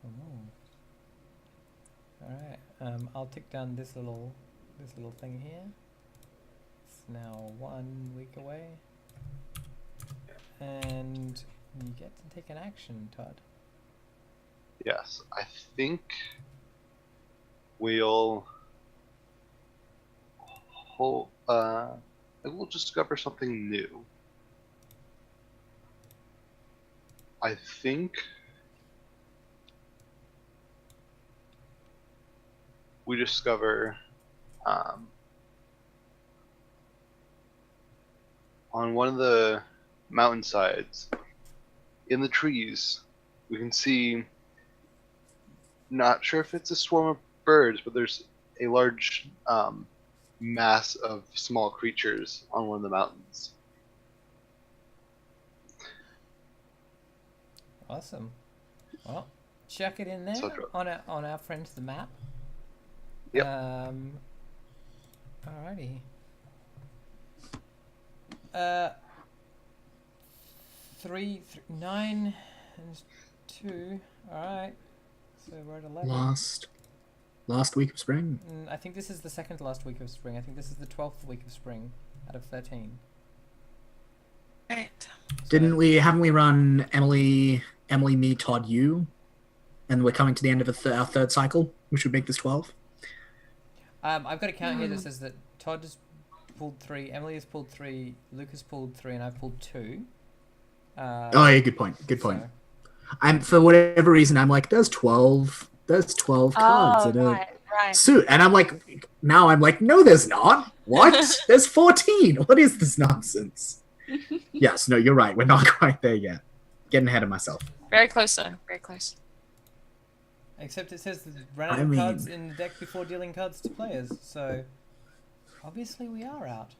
Cool. All right. I'll tick down this little thing here. It's now 1 week away, and you get to take an action, Todd. Yes, I think we'll discover something new. I think we discover on one of the mountainsides in the trees we can see, not sure if it's a swarm of birds, but there's a large mass of small creatures on one of the mountains. Awesome. Well, check it in there So on our friends the map. Yep. Alrighty. 9 and 2. All right. So we're at 11. Last week of spring. I think this is the second to last week of spring. I think this is the 12th week of spring out of 13. Right. Haven't we run Emily, me, Todd, you? And we're coming to the end of our third cycle, which would make this 12. I've got a count here that says that Todd has pulled 3, Emily has pulled 3, Luke has pulled 3, and I've pulled 2. Oh yeah, good point. So, I'm for whatever reason I'm like, there's 12 cards in a right. suit, and I'm like, no, there's not. What? There's 14. What is this nonsense? Yes, no, you're right. We're not quite there yet. Getting ahead of myself. Very close though. Very close. except it says that run out of cards in the deck before dealing cards to players. So obviously we are out.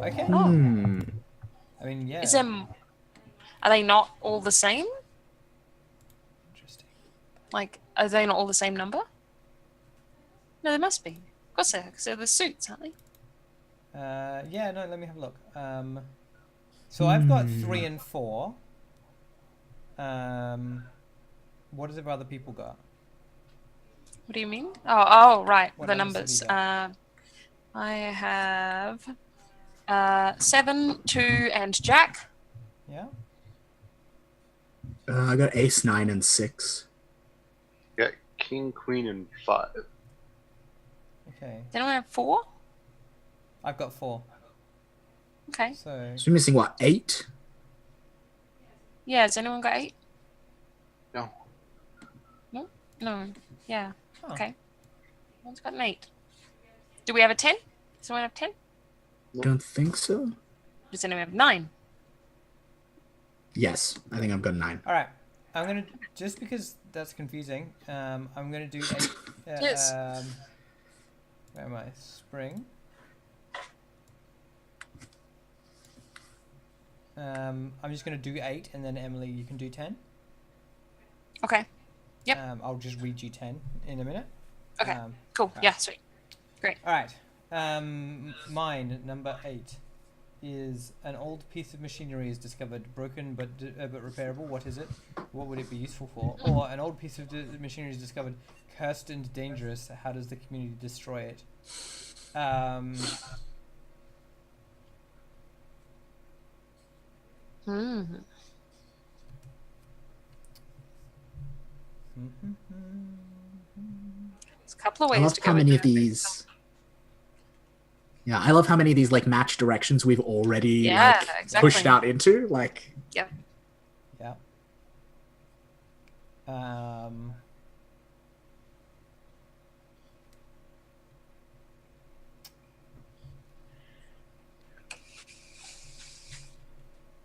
Okay. Hmm. I mean, yeah. Is are they not all the same? Interesting. Like, are they not all the same number? No, they must be. Of course they are, because they're the suits, aren't they? Yeah, no, let me have a look. So I've got 3 and 4. What does the other people got? What do you mean? Oh, right. What the numbers numbers. have I have 7, 2, and Jack. Yeah. I got ace, 9, and 6. Got king, queen, and 5. Okay. Then I have 4. I've got 4. Okay. So So you're missing what, 8? Yeah, has anyone got 8? No. No. Yeah. Oh. Okay. One's got an 8. Do we have a 10? Does someone have 10? Don't think so. Does anyone have 9? Yes, I think I've got 9. All right. I'm gonna just because that's confusing. I'm gonna do 8. Yes. Where am I? Spring. I'm just gonna do 8, and then Emily, you can do 10. Okay. Yep. I'll just read you 10 in a minute. Okay. Cool. right. Yeah, sweet. All right. Mine, number 8, is an old piece of machinery is discovered, broken but repairable. What is it? What would it be useful for? Or an old piece of machinery is discovered, cursed and dangerous. How does the community destroy it? There's a couple of I ways love to how go many with of these. Yeah, I love how many of these like match directions we've already Yeah, exactly. pushed out into. Like, Yep. Yeah.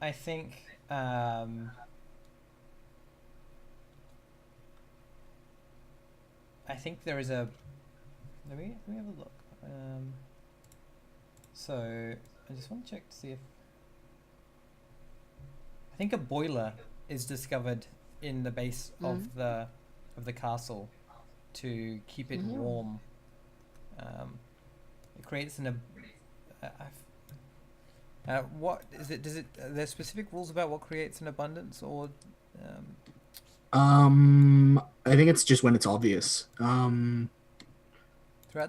I think there is a. Let me have a look. So I just want to check to see if. I think a boiler is discovered in the base of the castle to keep it warm. It creates an. What is it? Does it? Are there specific rules about what creates an abundance, or? I think it's just when it's obvious. Throughout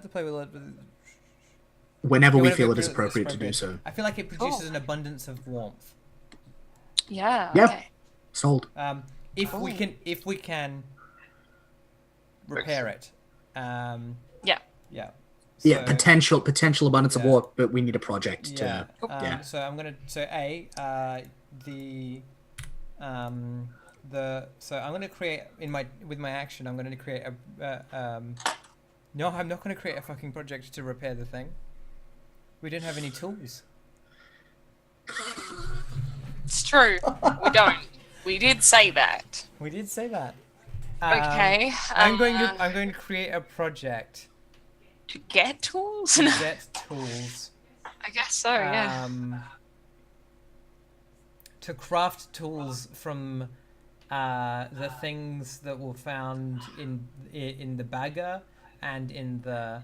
the play, Whenever we whenever feel it it is appropriate to do so. I feel like it produces an abundance of warmth. Yeah. Yeah. Okay. Sold. If we can repair it. Yeah. Yeah. Yeah, So- potential abundance of work, but we need a project Yeah. to. Yeah. So I'm gonna. So so I'm gonna create with my action. I'm gonna create a. No, I'm not gonna create a fucking project to repair the thing. We don't have any tools. It's true. We don't. We did say that. We did say that. Okay. I'm going to create a project to get tools. to get tools. I guess so. Yeah. To craft tools from the things that were found in the bagger and in the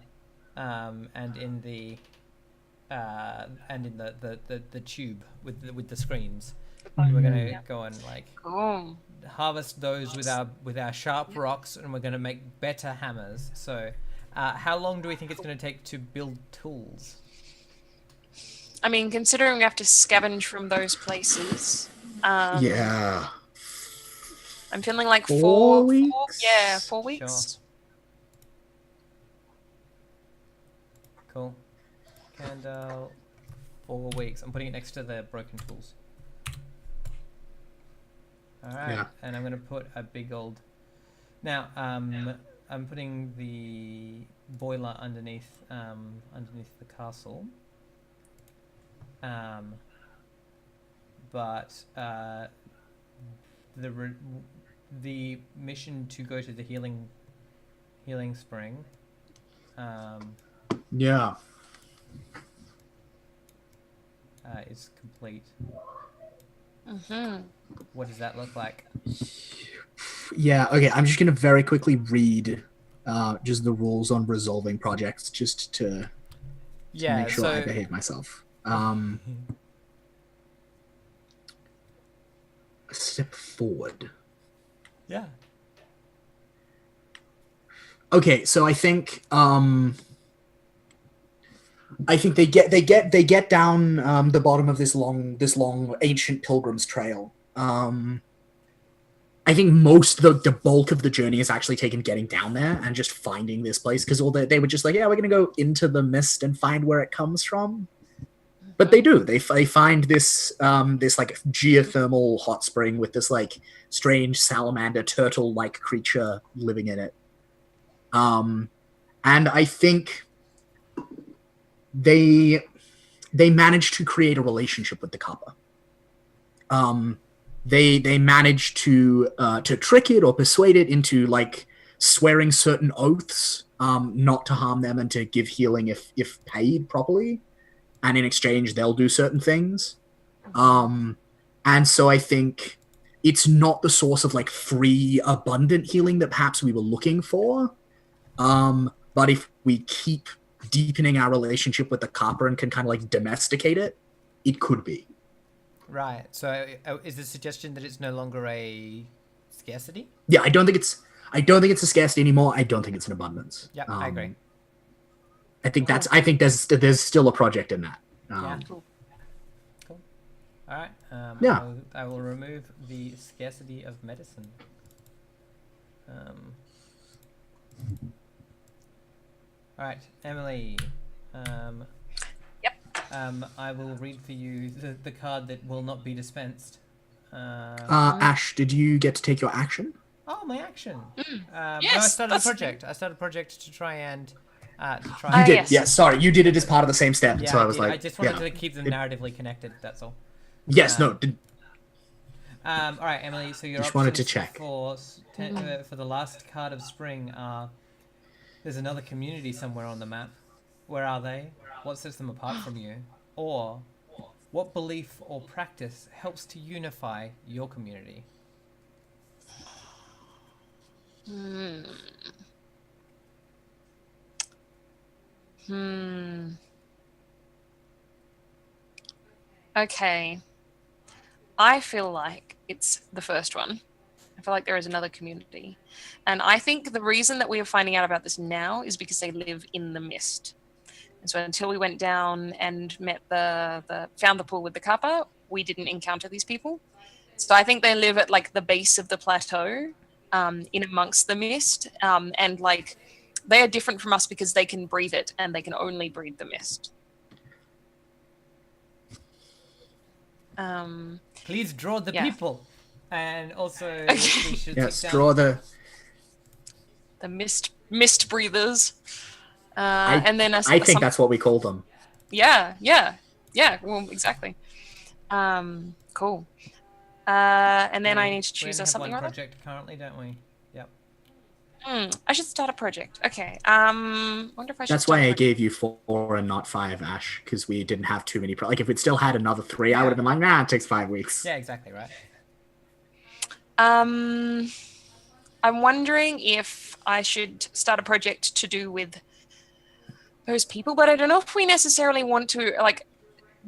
tube with the screens. We're gonna go and like harvest those with our sharp rocks, and we're gonna make better hammers. So, how long do we think it's gonna take to build tools? I mean, considering we have to scavenge from those places. Yeah. I'm feeling like 4 weeks? 4 weeks. Sure. Cool. Candle. 4 weeks. I'm putting it next to the broken tools. Alright. Yeah. And I'm gonna put a big old. Now, I'm putting the boiler underneath the castle. But the mission to go to the healing spring. Yeah. Is complete. Mm-hmm. What does that look like? Yeah. Okay. I'm just gonna very quickly read just the rules on resolving projects, just to make sure I behave myself. Step forward. Yeah. Okay, so I think they get down the bottom of this long ancient pilgrim's trail. I think the bulk of the journey is actually taken getting down there and just finding this place, because they were just like, yeah, we're gonna go into the mist and find where it comes from. But they do. They find this this like geothermal hot spring with this like strange salamander turtle like creature living in it. And I think they managed to create a relationship with the kappa. They managed to trick it or persuade it into like swearing certain oaths, not to harm them and to give healing if paid properly, and in exchange they'll do certain things. And so I think it's not the source of like free, abundant healing that perhaps we were looking for. But if we keep deepening our relationship with the kappa and can kind of like domesticate it, it could be. Right. So is the suggestion that it's no longer a scarcity? Yeah, I don't think it's a scarcity anymore. I don't think it's an abundance. Yeah, I agree. I think there's still a project in that. Yeah. Cool. All right. Yeah. I will remove the scarcity of medicine. All right, Emily. Yep. I will read for you the card that will not be dispensed. Ash, did you get to take your action? Oh, my action. Yes, no, I started a project. I started a project to try and You did. yes. Yeah, sorry, you did it as part of the same step. Yeah, so I was like, I just wanted to keep them narratively connected. That's all. Yes, all right, Emily. So your Just wanted to options check. for the last card of spring are: there's another community somewhere on the map. Where are they? What sets them apart from you? Or what belief or practice helps to unify your community? Okay. I feel like it's the first one. I feel like there is another community. And I think the reason that we are finding out about this now is because they live in the mist. And so until we went down and met found the pool with the kappa, we didn't encounter these people. So I think they live at like the base of the plateau, in amongst the mist. And like they are different from us because they can breathe it and they can only breathe the mist. Please draw the people. And also we should yes, take draw down the mist breathers. And then I think that's what we call them. Yeah. Well, exactly. Cool. And then I need to choose something. We have one project currently, don't we? Yep. I should start a project. Okay. Wonder if I should. That's why I gave you 4 and not 5, Ash, because we didn't have too many. Like if we'd still had another 3, I would have been like, nah, it takes 5 weeks. Yeah, exactly right. I'm wondering if I should start a project to do with those people, but I don't know if we necessarily want to like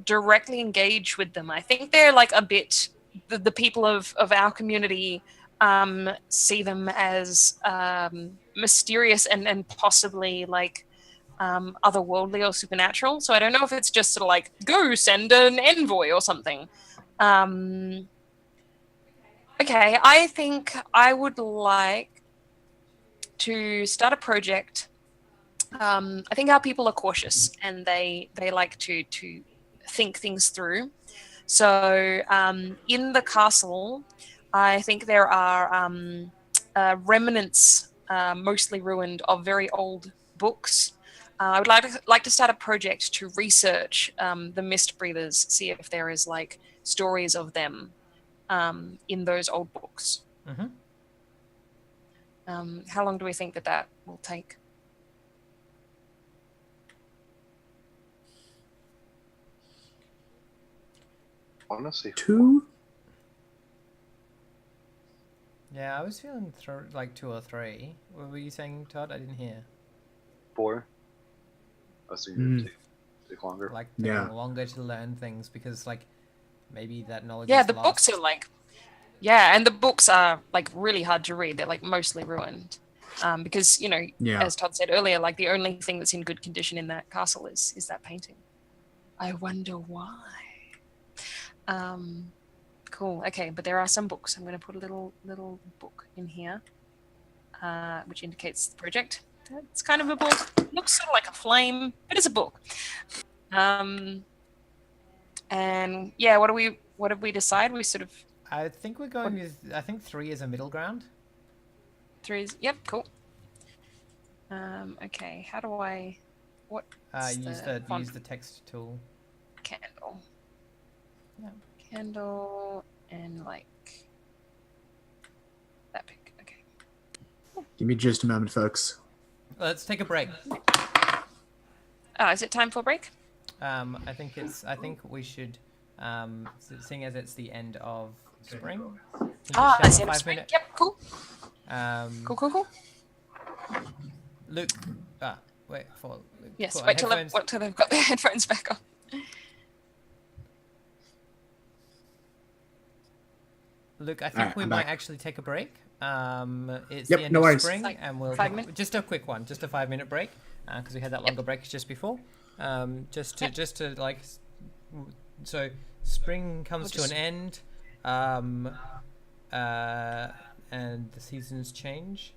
directly engage with them. I think they're like a bit the people of our community see them as mysterious and possibly like otherworldly or supernatural. So I don't know if it's just sort of like go send an envoy or something. Okay, I think I would like to start a project. I think our people are cautious and they like to think things through. So in the castle, I think there are remnants, mostly ruined, of very old books. I would like to start a project to research the Mist Breathers, see if there is like stories of them in those old books. Mm-hmm. How long do we think that will take? Honestly, 2? Yeah, I was feeling like 2 or 3. What were you saying, Todd? I didn't hear. 4. I was thinking it'd take longer. Like taking longer to learn things because like maybe that knowledge. Yeah, is the lost. books are like. Yeah, and the books are like really hard to read. They're like mostly ruined, because as Todd said earlier, like the only thing that's in good condition in that castle is that painting. I wonder why. Cool. Okay, but there are some books. I'm going to put a little book in here, which indicates the project. It's kind of a book. It looks sort of like a flame, but it's a book. And yeah, what did we decide? We sort of I think we're going with. I think 3 is a middle ground. 3 is yep, cool. Okay, how do I? What? Use the text tool. Candle. Yeah. Candle and like that pic. Okay. Give me just a moment, folks. Let's take a break. Oh, is it time for a break? I think we should, seeing as it's the end of spring. we just Ah, have that's a the end of 5 spring. minute. Yep, cool. Um, Cool. Luke. Wait for. Luke, Yes, put on wait till headphones. they've got their headphones back on. Luke, I think Alright, we I'm might back. actually take a break. It's Yep, the end no of worries. spring, Like and we'll 5 minutes? just a quick one, just a 5 minute break, because we had that longer break just before. Just to like, so spring comes to an end, and the seasons change.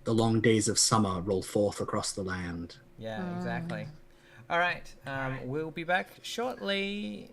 The long days of summer roll forth across the land. Yeah, exactly. All right, we'll be back shortly.